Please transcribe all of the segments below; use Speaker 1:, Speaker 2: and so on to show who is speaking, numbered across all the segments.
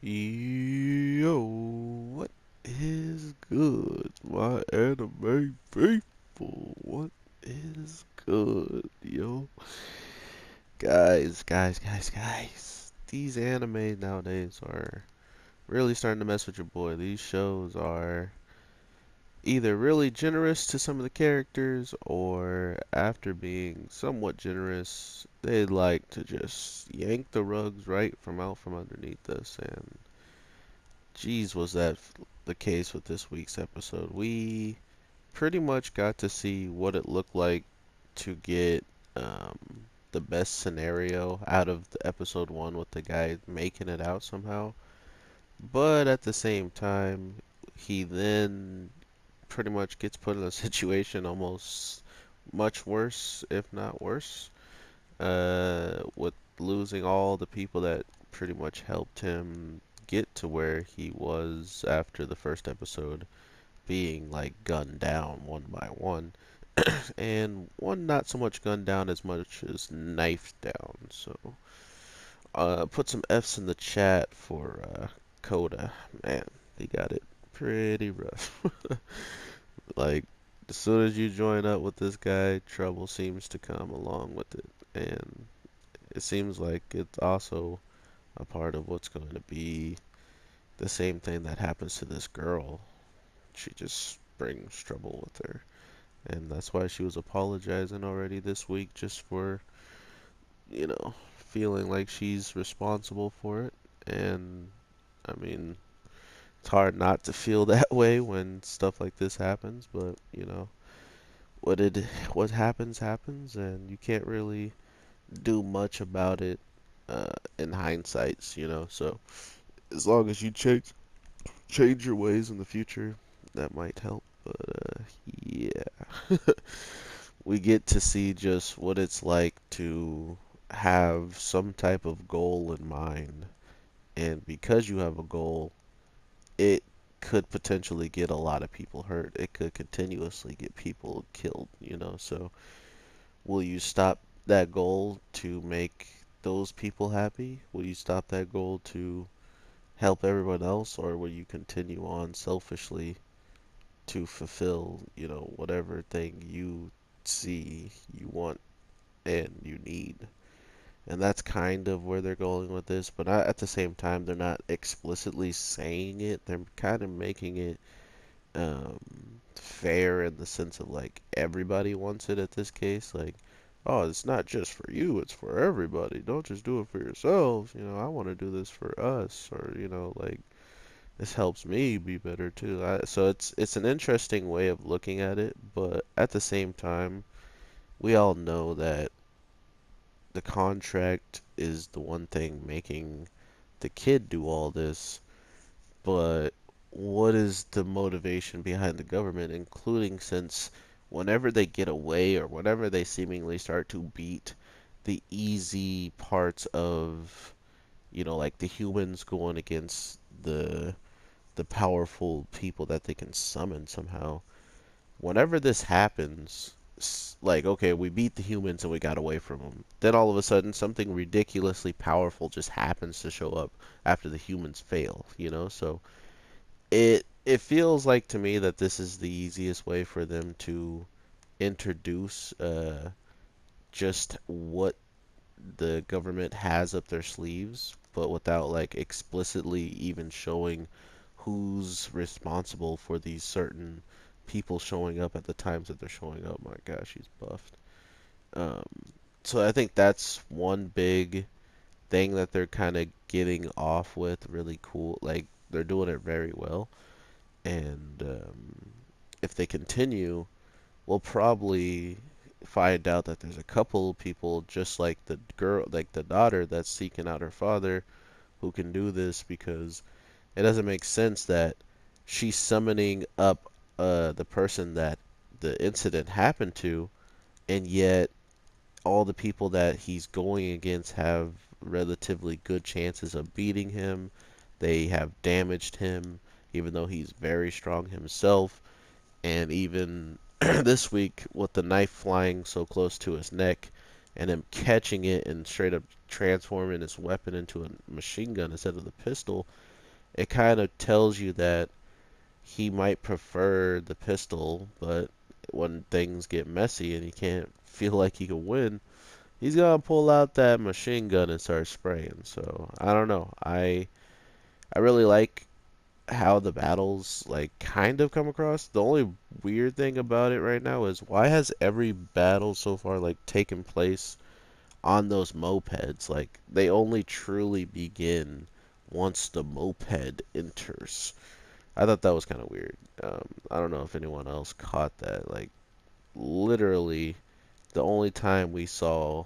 Speaker 1: Yo, what is good, my anime faithful? What is good, yo? Guys. These anime nowadays are really starting to mess with your boy. These shows are either really generous to some of the characters, or after being somewhat generous, they like to just yank the rugs right from out from underneath us. And geez, was that the case with this week's episode. We pretty much got to see what it looked like to get um, the best scenario out of the episode one with the guy making it out somehow. But at the same time, he then pretty much gets put in a situation almost much worse, if not worse, with losing all the people that pretty much helped him get to where he was after the first episode, being like gunned down one by one, and one not so much gunned down as much as knifed down. So, put some F's in the chat for Coda. Man, he got it pretty rough. Like, as soon as you join up with this guy, trouble seems to come along with it. And it seems like it's also a part of what's going to be the same thing that happens to this girl. She just brings trouble with her. And that's why she was apologizing already this week, just for, feeling like she's responsible for it. And I mean, it's hard not to feel that way when stuff like this happens, but what happens happens, and you can't really do much about it in hindsight. So as long as you change your ways in the future, that might help. But yeah, we get to see just what it's like to have some type of goal in mind, and because you have a goal, it could potentially get a lot of people hurt. It could continuously get people killed. So will you stop that goal to make those people happy? Will you stop that goal to help everyone else, or will you continue on selfishly to fulfill, whatever thing you see, you want, and you need? And that's kind of where they're going with this, but at the same time, they're not explicitly saying it. They're kind of making it fair in the sense of like everybody wants it at this case. Like, oh, it's not just for you, it's for everybody. Don't just do it for yourselves. I want to do this for us, or like this helps me be better too. So it's an interesting way of looking at it, but at the same time, we all know that the contract is the one thing making the kid do all this, but what is the motivation behind the government, including since whenever they get away or whenever they seemingly start to beat the easy parts of, like the humans going against the powerful people that they can summon somehow. Whenever this happens, like, okay, we beat the humans and we got away from them. Then all of a sudden, something ridiculously powerful just happens to show up after the humans fail. So it feels like to me that this is the easiest way for them to introduce just what the government has up their sleeves, but without like explicitly even showing who's responsible for these certain people showing up at the times that they're showing up. My gosh, he's buffed. Um, so I think that's one big thing that they're kind of getting off with really cool. Like, they're doing it very well. And if they continue, we'll probably find out that there's a couple people just like the girl, like the daughter that's seeking out her father, who can do this, because it doesn't make sense that she's summoning up the person that the incident happened to, and yet all the people that he's going against have relatively good chances of beating him. They have damaged him, even though he's very strong himself. And even this week, with the knife flying so close to his neck, and him catching it and straight up transforming his weapon into a machine gun instead of the pistol, it kind of tells you that he might prefer the pistol, but when things get messy and he can't feel like he can win, he's gonna pull out that machine gun and start spraying. So I don't know. I really like how the battles like kind of come across. The only weird thing about it right now is why has every battle so far like taken place on those mopeds? Like they only truly begin once the moped enters. I thought that was kind of weird. I don't know if anyone else caught that. Like literally, the only time we saw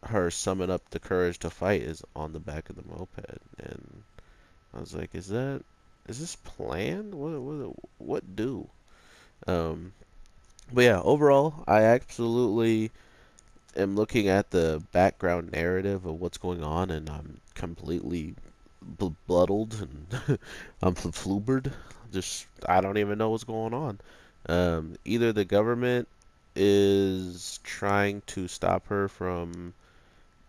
Speaker 1: her summon up the courage to fight is on the back of the moped, and I was like, is this planned? What do? Um, but yeah, overall, I absolutely am looking at the background narrative of what's going on, and I'm completely befuddled and I'm floobered. Just I don't even know what's going on. Either the government is trying to stop her from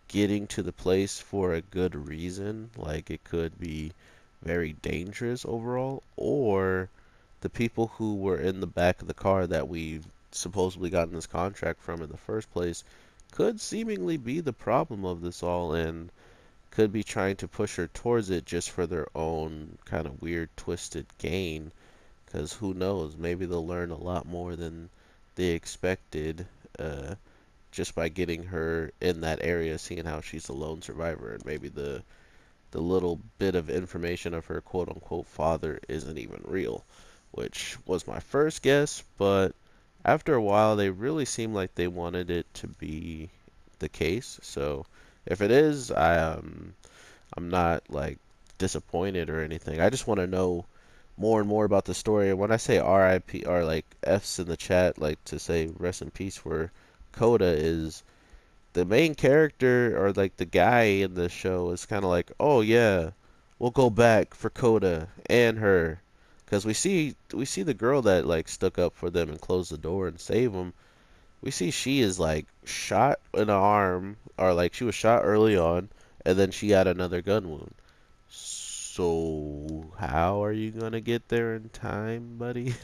Speaker 1: getting to the place for a good reason, like it could be very dangerous overall, or the people who were in the back of the car that we supposedly gotten this contract from in the first place could seemingly be the problem of this all and could be trying to push her towards it just for their own kind of weird twisted gain. Because who knows, maybe they'll learn a lot more than they expected uh, just by getting her in that area, seeing how she's a lone survivor, and maybe the little bit of information of her quote unquote father isn't even real, which was my first guess, but after a while they really seemed like they wanted it to be the case. So if it is, I'm not like disappointed or anything. I just want to know more and more about the story. And when I say RIP or like F's in the chat, like to say rest in peace for Coda is the main character or like the guy in the show is kind of like, oh yeah, we'll go back for Coda and her, because we see the girl that like stuck up for them and closed the door and saved them. We see she is like shot in the arm, or like she was shot early on, and then she had another gun wound. So how are you gonna get there in time, buddy?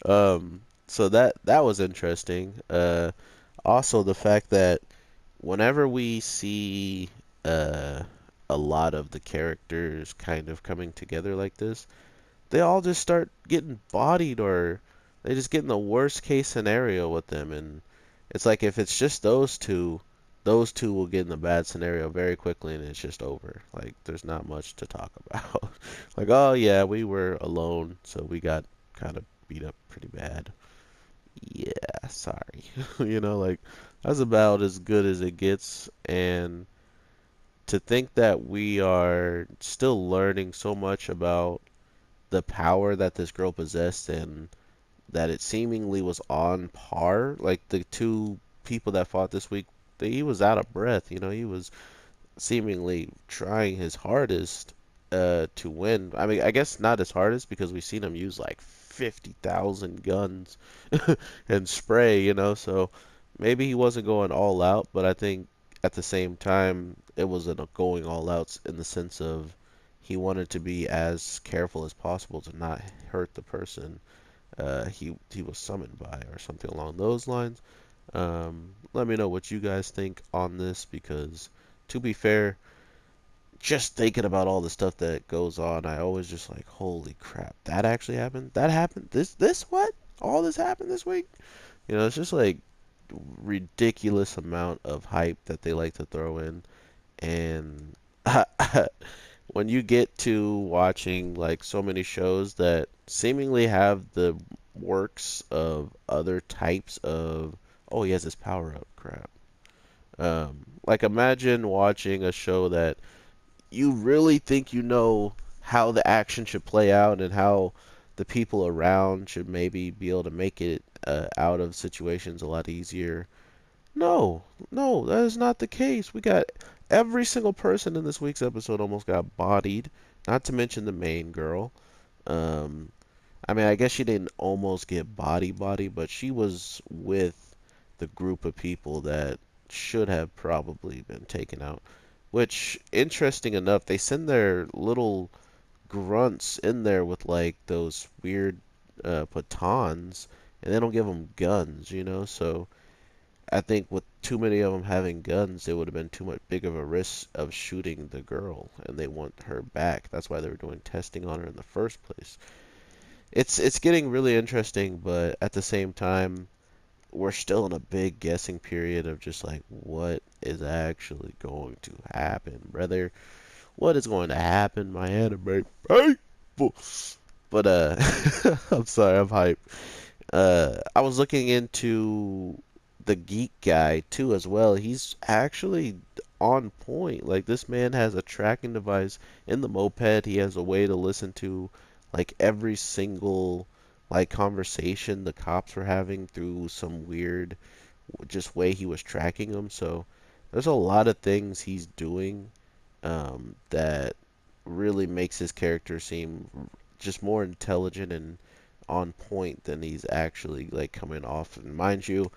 Speaker 1: So that was interesting. Also the fact that whenever we see uh, a lot of the characters kind of coming together like this, they all just start getting bodied or they just get in the worst case scenario with them. And it's like if it's just those two will get in the bad scenario very quickly and it's just over. Like there's not much to talk about. Like, oh yeah, we were alone, so we got kind of beat up pretty bad. Yeah, sorry. Like that's about as good as it gets. And to think that we are still learning so much about the power that this girl possessed and that it seemingly was on par. Like the two people that fought this week, he was out of breath. He was seemingly trying his hardest to win. I mean, I guess not his hardest because we've seen him use like 50,000 guns and spray, so maybe he wasn't going all out, but I think at the same time it wasn't a going all out in the sense of he wanted to be as careful as possible to not hurt the person he was summoned by or something along those lines. Let me know what you guys think on this because to be fair, just thinking about all the stuff that goes on, I always just like, holy crap, that actually happened? That happened? This what? All this happened this week? It's just like ridiculous amount of hype that they like to throw in. And when you get to watching like so many shows that seemingly have the works of other types of, oh, he has this power up crap. Like imagine watching a show that you really think you know how the action should play out and how the people around should maybe be able to make it out of situations a lot easier. No, no, that is not the case. We got every single person in this week's episode almost got bodied, not to mention the main girl. Um, I mean, I guess she didn't almost get body, but she was with the group of people that should have probably been taken out. Which, interesting enough, they send their little grunts in there with like those weird batons, and they don't give them guns, you know. So I think with too many of them having guns, it would have been too much big of a risk of shooting the girl, and they want her back. That's why they were doing testing on her in the first place. It's getting really interesting, but at the same time, we're still in a big guessing period of just like what is actually going to happen, brother. What is going to happen, my anime people? But I'm sorry, I'm hyped. I was looking into the geek guy too as well. He's actually on point. Like this man has a tracking device in the moped. He has a way to listen to like every single like conversation the cops were having through some weird just way he was tracking them. So there's a lot of things he's doing that really makes his character seem just more intelligent and on point than he's actually like coming off. And mind you,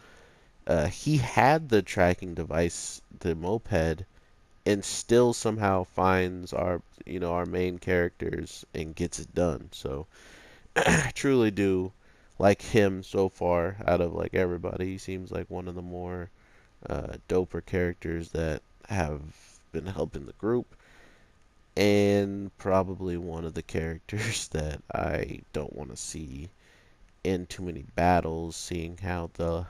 Speaker 1: he had the tracking device, the moped, and still somehow finds our, our main characters and gets it done. So I truly do like him so far out of like everybody. He seems like one of the more doper characters that have been helping the group, and probably one of the characters that I don't want to see in too many battles, seeing how the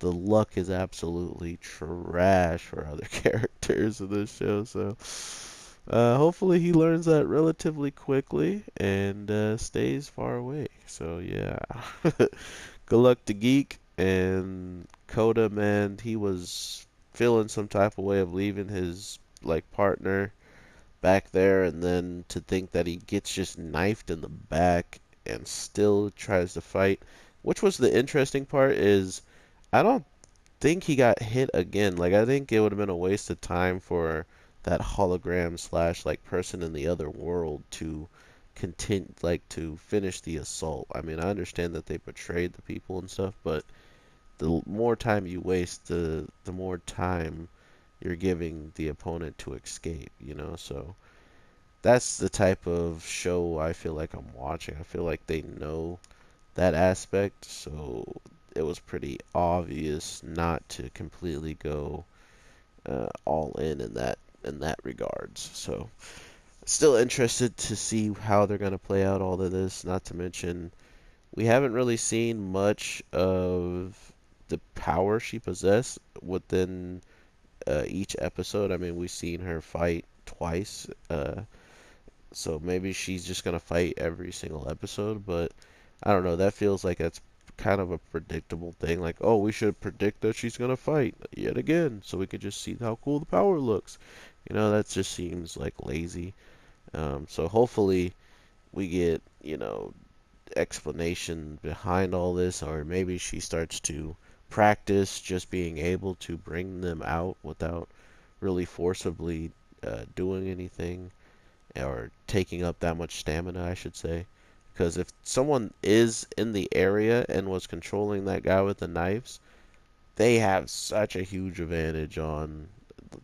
Speaker 1: luck is absolutely trash for other characters in this show. So hopefully he learns that relatively quickly and stays far away. So yeah, good luck to Geek and Coda. Man, he was feeling some type of way of leaving his like partner back there, and then to think that he gets just knifed in the back and still tries to fight. Which was the interesting part is I don't think he got hit again. Like I think it would have been a waste of time for that hologram slash like person in the other world to continue like to finish the assault. I mean, I understand that they betrayed the people and stuff, but the more time you waste, the more time you're giving the opponent to escape, you know? So that's the type of show I feel like I'm watching. I feel like they know that aspect, so it was pretty obvious not to completely go all in that regards. So still interested to see how they're gonna play out all of this. Not to mention we haven't really seen much of the power she possessed within each episode. I mean, we've seen her fight twice. So maybe she's just gonna fight every single episode, but I don't know. That feels like that's kind of a predictable thing. Like, oh, we should predict that she's gonna fight yet again, so we could just see how cool the power looks. You know, that just seems like lazy. So hopefully we get, explanation behind all this, or maybe she starts to practice just being able to bring them out without really forcibly doing anything or taking up that much stamina, I should say. Because if someone is in the area and was controlling that guy with the knives, they have such a huge advantage on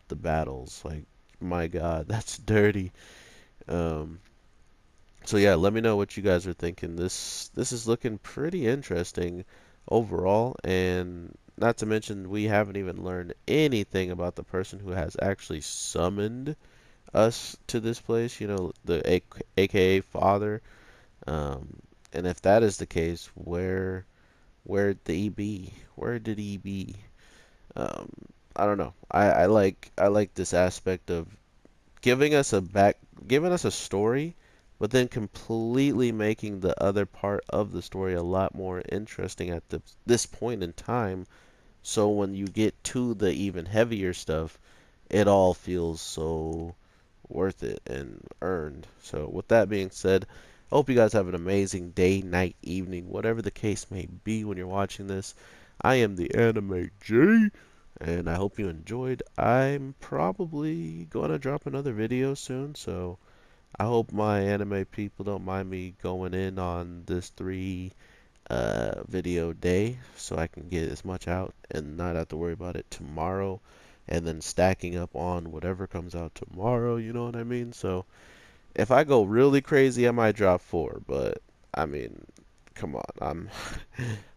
Speaker 1: the battles. Like, my God, that's dirty. Um, so yeah, let me know what you guys are thinking. This is looking pretty interesting overall, and not to mention we haven't even learned anything about the person who has actually summoned us to this place, the AKA father. And if that is the case, where did he be? Where did he be? Um, I don't know. I like this aspect of giving us giving us a story, but then completely making the other part of the story a lot more interesting at this point in time. So when you get to the even heavier stuff, it all feels so worth it and earned. So with that being said, I hope you guys have an amazing day, night, evening, whatever the case may be when you're watching this. I am the Anime J, and I hope you enjoyed. I'm probably going to drop another video soon, so I hope my anime people don't mind me going in on this 3 video day so I can get as much out and not have to worry about it tomorrow and then stacking up on whatever comes out tomorrow, you know what I mean? So If I go really crazy, I might drop 4, but I mean, come on,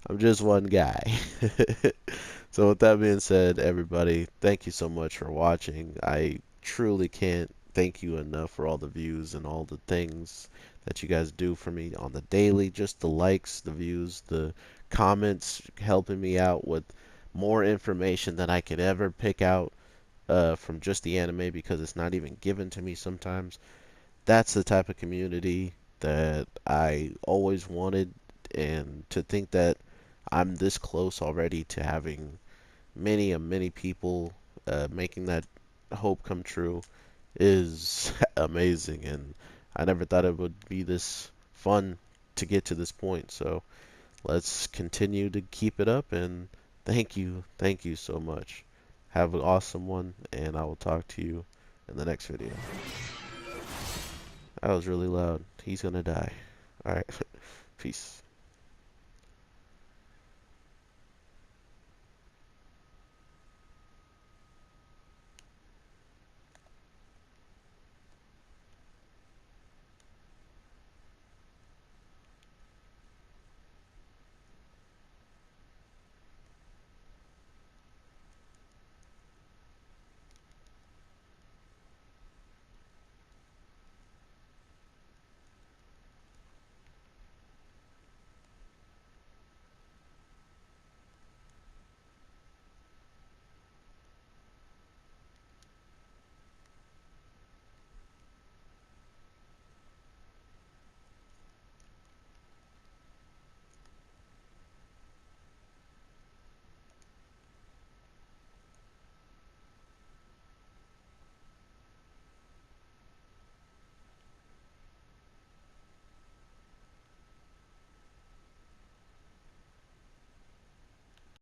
Speaker 1: I'm just one guy. So with that being said, everybody, thank you so much for watching. I truly can't thank you enough for all the views and all the things that you guys do for me on the daily. Just the likes, the views, the comments helping me out with more information than I could ever pick out from just the anime because it's not even given to me sometimes. That's the type of community that I always wanted, and to think that I'm this close already to having many people making that hope come true is amazing, and I never thought it would be this fun to get to this point. So let's continue to keep it up, and thank you so much. Have an awesome one, and I will talk to you in the next video. That was really loud. He's gonna die. Alright, peace.